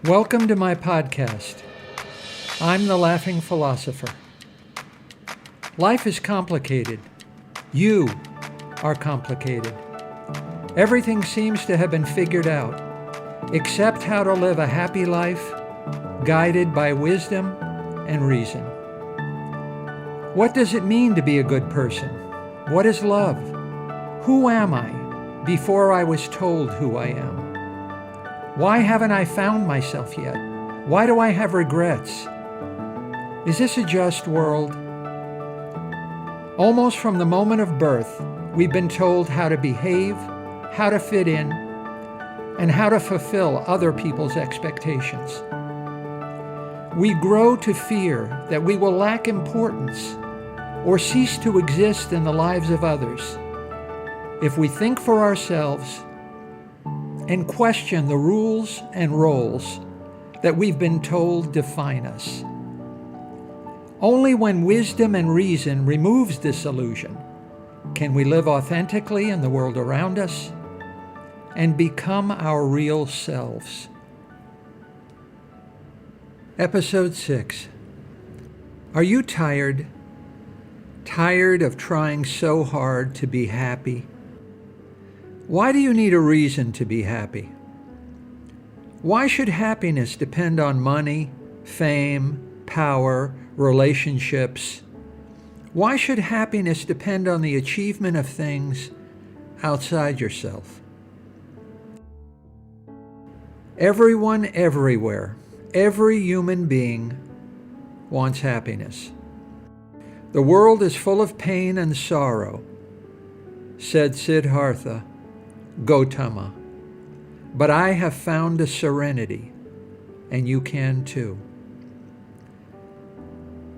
Welcome to my podcast. I'm the Laughing Philosopher. Life is complicated. You are complicated. Everything seems to have been figured out, except how to live a happy life guided by wisdom and reason. What does it mean to be a good person? What is love? Who am I before I was told who I am? Why haven't I found myself yet? Why do I have regrets? Is this a just world? Almost from the moment of birth, we've been told how to behave, how to fit in, and how to fulfill other people's expectations. We grow to fear that we will lack importance or cease to exist in the lives of others if we think for ourselves and question the rules and roles that we've been told define us. Only when wisdom and reason removes this illusion can we live authentically in the world around us and become our real selves. Episode 6. Are you tired? Tired of trying so hard to be happy? Why do you need a reason to be happy? Why should happiness depend on money, fame, power, relationships? Why should happiness depend on the achievement of things outside yourself? Everyone, everywhere, every human being wants happiness. The world is full of pain and sorrow, said Siddhartha Gautama, but I have found a serenity, and you can too.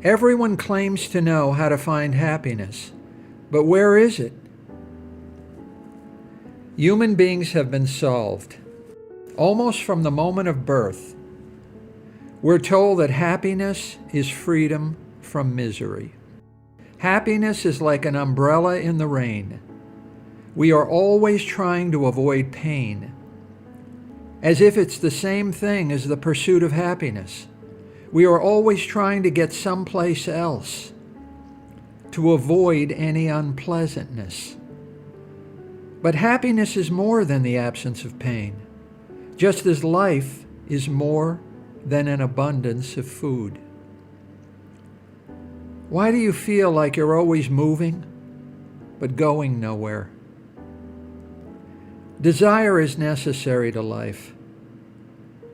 Everyone claims to know how to find happiness, but where is it? Human beings have been solved. Almost from the moment of birth, we're told that happiness is freedom from misery. Happiness is like an umbrella in the rain. We are always trying to avoid pain, as if it's the same thing as the pursuit of happiness. We are always trying to get someplace else to avoid any unpleasantness. But happiness is more than the absence of pain, just as life is more than an abundance of food. Why do you feel like you're always moving, but going nowhere? Desire is necessary to life,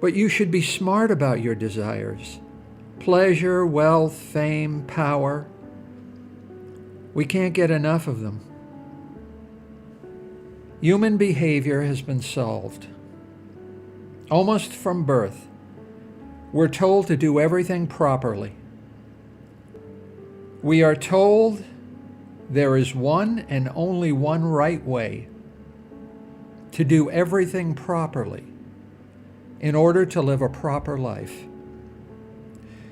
but you should be smart about your desires. Pleasure, wealth, fame, power. We can't get enough of them. Human behavior has been solved. Almost from birth, we're told to do everything properly. We are told there is one and only one right way to do everything properly in order to live a proper life.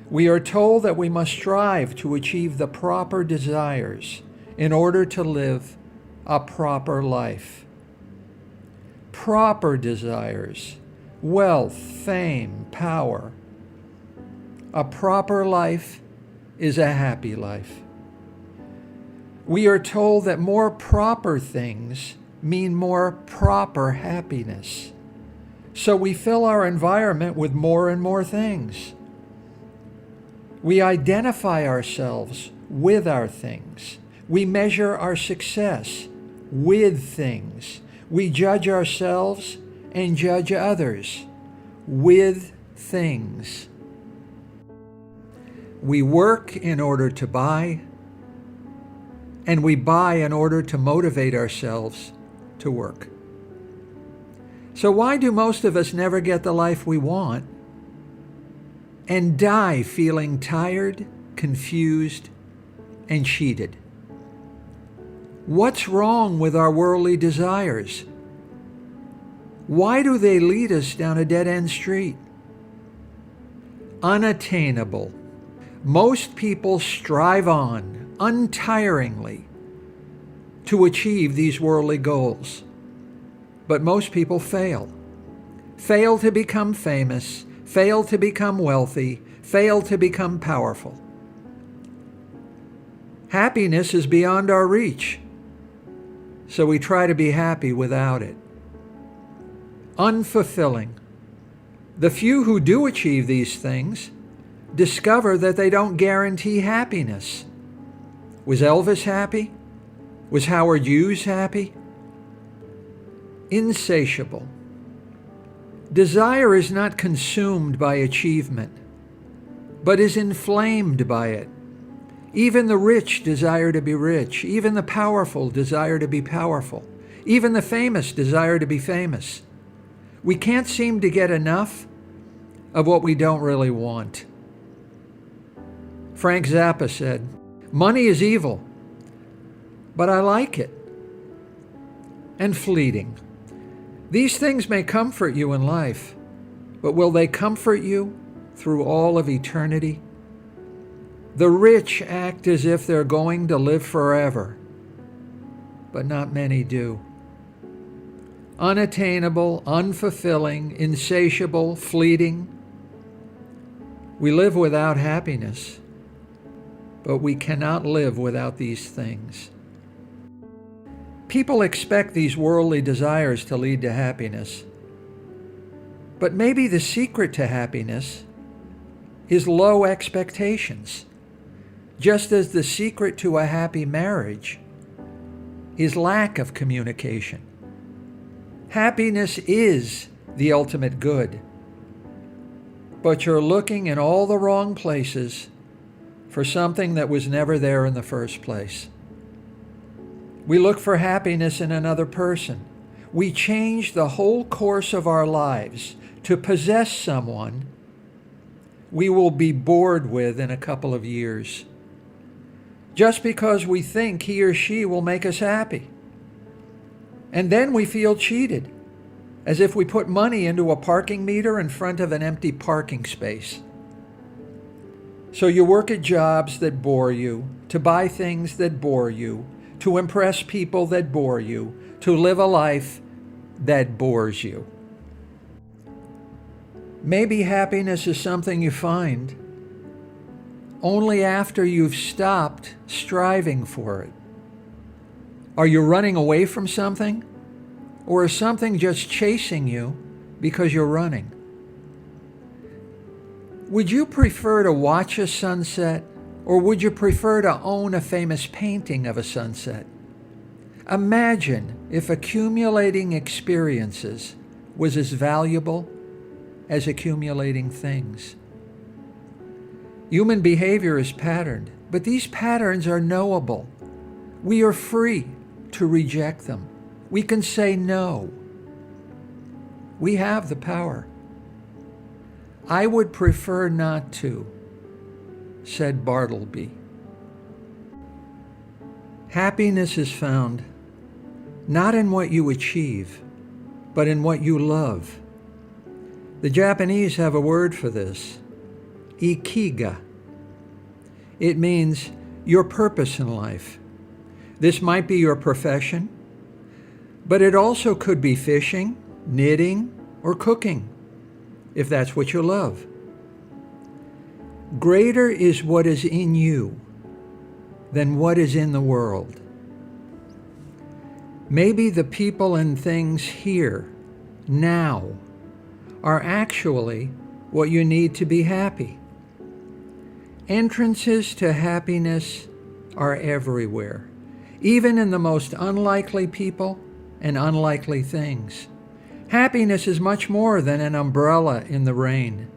We are told that we must strive to achieve the proper desires in order to live a proper life. Proper desires, wealth, fame, power. A proper life is a happy life. We are told that more proper things mean more proper happiness. So we fill our environment with more and more things. We identify ourselves with our things. We measure our success with things. We judge ourselves and judge others with things. We work in order to buy, and we buy in order to motivate ourselves to work. So why do most of us never get the life we want and die feeling tired, confused, and cheated? What's wrong with our worldly desires? Why do they lead us down a dead-end street? Unattainable. Most people strive on untiringly to achieve these worldly goals, but most people fail to become famous, fail to become wealthy, fail to become powerful. Happiness is beyond our reach, so we try to be happy without it. Unfulfilling. The few who do achieve these things discover that they don't guarantee happiness. Was Elvis happy? Was Howard Hughes happy? Insatiable. Desire is not consumed by achievement, but is inflamed by it. Even the rich desire to be rich. Even the powerful desire to be powerful. Even the famous desire to be famous. We can't seem to get enough of what we don't really want. Frank Zappa said, "Money is evil, but I like it." And fleeting. These things may comfort you in life, but will they comfort you through all of eternity? The rich act as if they're going to live forever, but not many do. Unattainable, unfulfilling, insatiable, fleeting. We live without happiness, but we cannot live without these things. People expect these worldly desires to lead to happiness, but maybe the secret to happiness is low expectations, just as the secret to a happy marriage is lack of communication. Happiness is the ultimate good, but you're looking in all the wrong places for something that was never there in the first place. We look for happiness in another person. We change the whole course of our lives to possess someone we will be bored with in a couple of years, just because we think he or she will make us happy. And then we feel cheated, as if we put money into a parking meter in front of an empty parking space. So you work at jobs that bore you, to buy things that bore you, to impress people that bore you, to live a life that bores you. Maybe happiness is something you find only after you've stopped striving for it. Are you running away from something? Or is something just chasing you because you're running? Would you prefer to watch a sunset, or would you prefer to own a famous painting of a sunset? Imagine if accumulating experiences was as valuable as accumulating things. Human behavior is patterned, but these patterns are knowable. We are free to reject them. We can say no. We have the power. I would prefer not to, said Bartleby. Happiness is found not in what you achieve, but in what you love. The Japanese have a word for this, ikiga. It means your purpose in life. This might be your profession, but it also could be fishing, knitting, or cooking, if that's what you love. Greater is what is in you than what is in the world. Maybe the people and things here, now, are actually what you need to be happy. Entrances to happiness are everywhere, even in the most unlikely people and unlikely things. Happiness is much more than an umbrella in the rain.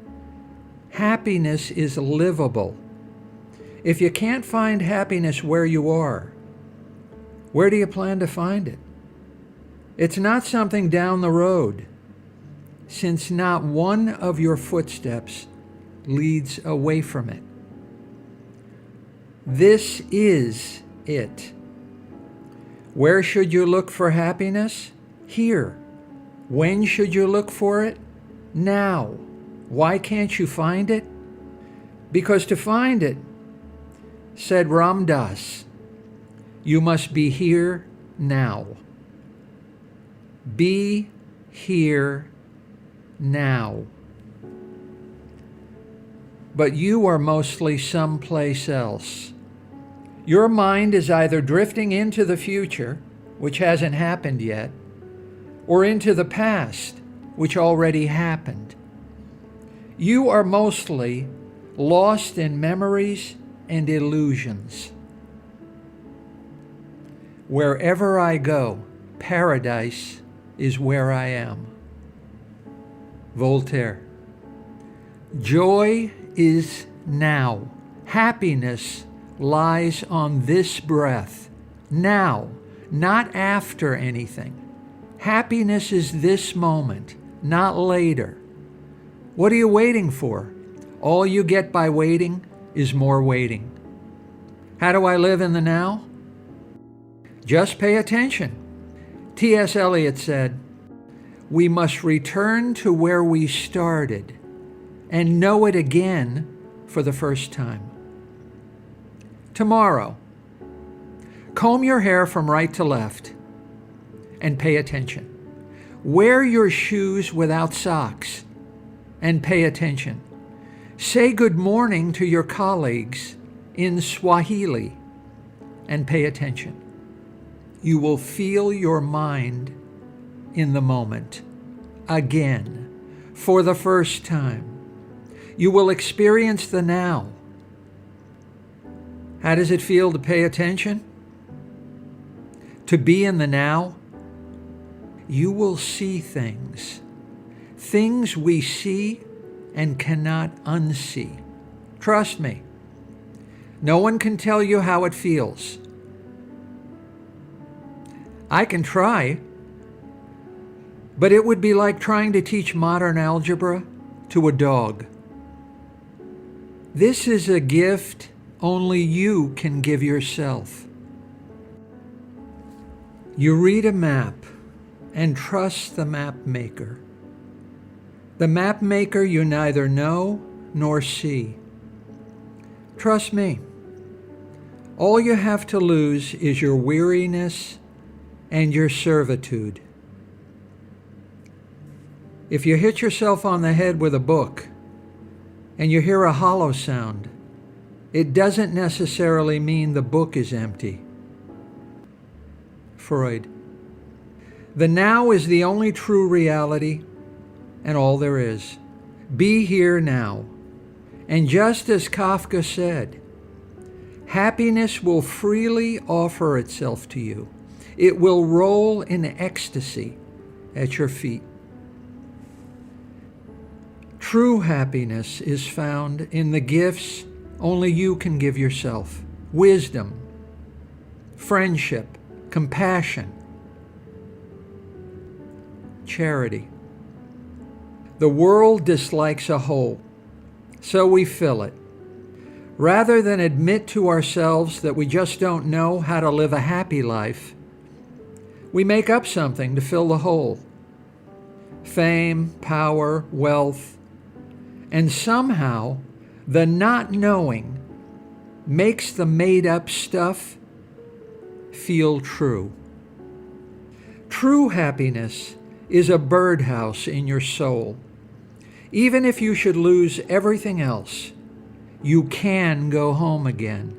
Happiness is livable. If you can't find happiness where you are, where do you plan to find it? It's not something down the road, since not one of your footsteps leads away from it. This is it. Where should you look for happiness? Here. When should you look for it? Now. Why can't you find it? Because to find it, said Ram Dass, you must be here now. Be here now. but you are mostly someplace else. Your mind is either drifting into the future, which hasn't happened yet, or into the past, which already happened. You are mostly lost in memories and illusions. Wherever I go, paradise is where I am. Voltaire. Joy is now. Happiness lies on this breath. Now, not after anything. Happiness is this moment, not later. What are you waiting for? All you get by waiting is more waiting. How do I live in the now? Just pay attention. T.S. Eliot said, "We must return to where we started and know it again for the first time." Tomorrow, comb your hair from right to left and pay attention. Wear your shoes without socks and pay attention. Say good morning to your colleagues in Swahili and pay attention. You will feel your mind in the moment again for the first time. You will experience the now. How does it feel to pay attention? To be in the now? You will see things. Things we see and cannot unsee. Trust me. No one can tell you how it feels. I can try, but it would be like trying to teach modern algebra to a dog. This is a gift only you can give yourself. You read a map and trust the map maker. The map maker you neither know nor see. Trust me. All you have to lose is your weariness and your servitude. If you hit yourself on the head with a book and you hear a hollow sound, it doesn't necessarily mean the book is empty. Freud. The now is the only true reality and all there is. Be here now. And just as Kafka said, happiness will freely offer itself to you. It will roll in ecstasy at your feet. True happiness is found in the gifts only you can give yourself. Wisdom, friendship, compassion, charity. The world dislikes a hole, so we fill it. Rather than admit to ourselves that we just don't know how to live a happy life, we make up something to fill the hole. Fame, power, wealth, and somehow the not knowing makes the made-up stuff feel true. True happiness is a birdhouse in your soul. Even if you should lose everything else, you can go home again.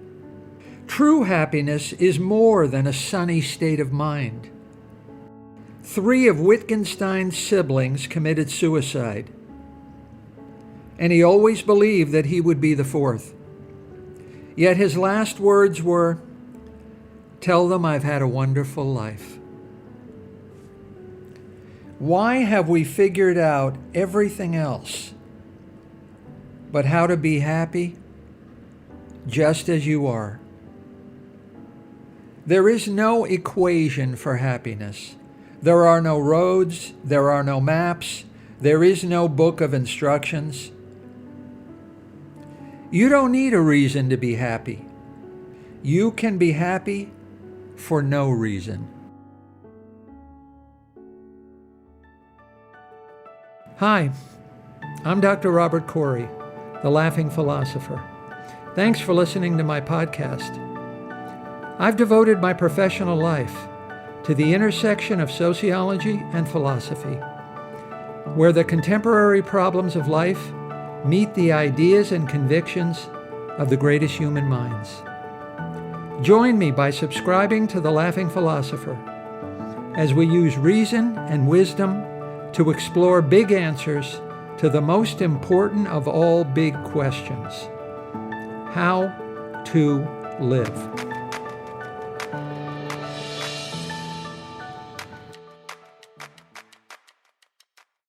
True happiness is more than a sunny state of mind. 3 of Wittgenstein's siblings committed suicide, and he always believed that he would be the 4th. Yet his last words were, "Tell them I've had a wonderful life." Why have we figured out everything else but how to be happy just as you are? There is no equation for happiness. There are no roads, there are no maps, there is no book of instructions. You don't need a reason to be happy. You can be happy for no reason. Hi, I'm Dr. Robert Corey, the Laughing Philosopher. Thanks for listening to my podcast. I've devoted my professional life to the intersection of sociology and philosophy, where the contemporary problems of life meet the ideas and convictions of the greatest human minds. Join me by subscribing to The Laughing Philosopher as we use reason and wisdom to explore big answers to the most important of all big questions: how to live.